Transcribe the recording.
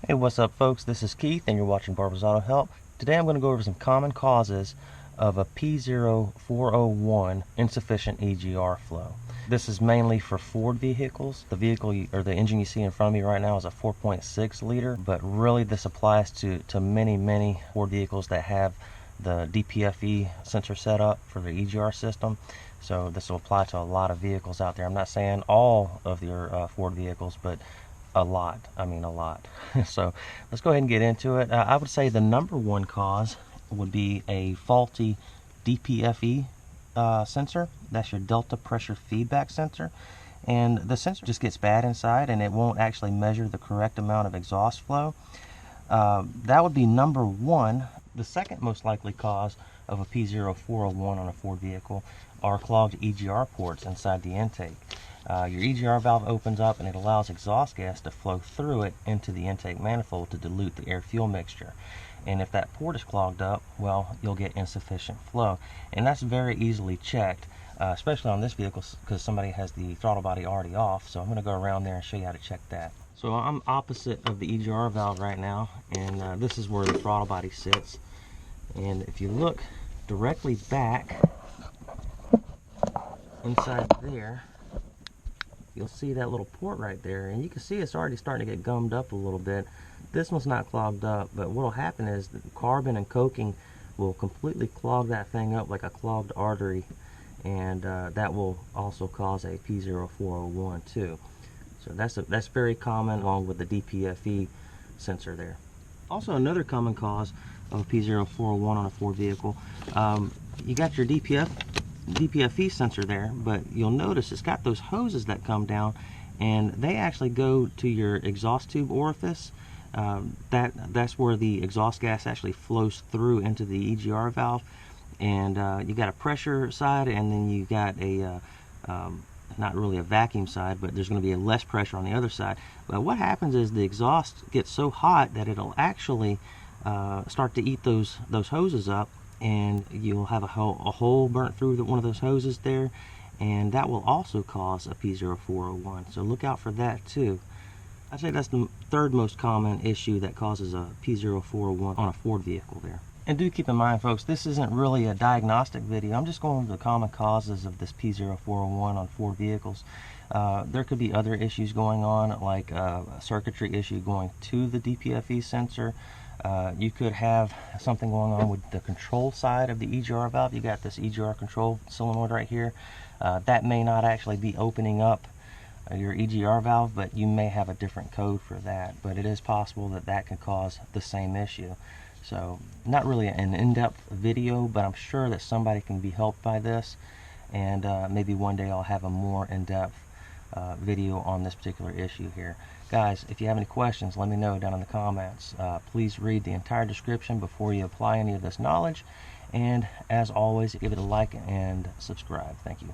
Hey, what's up folks? This is Keith and you're watching Barbour's Auto Help. Today I'm going to go over some common causes of a P0401 insufficient EGR flow. This is mainly for Ford vehicles. The vehicle or the engine you see in front of me right now is a 4.6 liter, but really this applies to many Ford vehicles that have the DPFE sensor set up for the EGR system. So this will apply to a lot of vehicles out there. I'm not saying all of your Ford vehicles, but a lot. I mean a lot. So let's go ahead and get into it. I would say the number one cause would be a faulty DPFE sensor. That's your delta pressure feedback sensor. And the sensor just gets bad inside and it won't actually measure the correct amount of exhaust flow. That would be number one. The second most likely cause of a P0401 on a Ford vehicle are clogged EGR ports inside the intake. Your EGR valve opens up and it allows exhaust gas to flow through it into the intake manifold to dilute the air-fuel mixture. And if that port is clogged up, well, you'll get insufficient flow. And that's very easily checked, especially on this vehicle because somebody has the throttle body already off. So I'm going to go around there and show you how to check that. So I'm opposite of the EGR valve right now, and this is where the throttle body sits. And if you look directly back inside there, you'll see that little port right there, and you can see it's already starting to get gummed up a little bit. This one's not clogged up, but what will happen is the carbon and coking will completely clog that thing up like a clogged artery, and that will also cause a P0401 too. So that's very common, along with the DPFE sensor there. Also, another common cause of a P0401 on a Ford vehicle, you got your DPFE sensor there, but you'll notice it's got those hoses that come down and they actually go to your exhaust tube orifice. That's where the exhaust gas actually flows through into the EGR valve, and you got a pressure side, and then you got a not really a vacuum side, but there's going to be less pressure on the other side. But what happens is the exhaust gets so hot that it'll actually start to eat those hoses up, and you'll have a hole burnt through one of those hoses there, and that will also cause a P0401. So look out for that too. I'd say that's the third most common issue that causes a P0401 on a Ford vehicle there. And do keep in mind, folks, this isn't really a diagnostic video. I'm just going over the common causes of this P0401 on Ford vehicles. There could be other issues going on, like a circuitry issue going to the DPFE sensor. You could have something going on with the control side of the EGR valve. You got this EGR control solenoid right here. That may not actually be opening up your EGR valve, but you may have a different code for that. But it is possible that that can cause the same issue. So not really an in-depth video, but I'm sure that somebody can be helped by this, and maybe one day I'll have a more in-depth video on this particular issue here. Guys, if you have any questions, let me know down in the comments. Please read the entire description before you apply any of this knowledge, and as always, give it a like and subscribe. Thank you.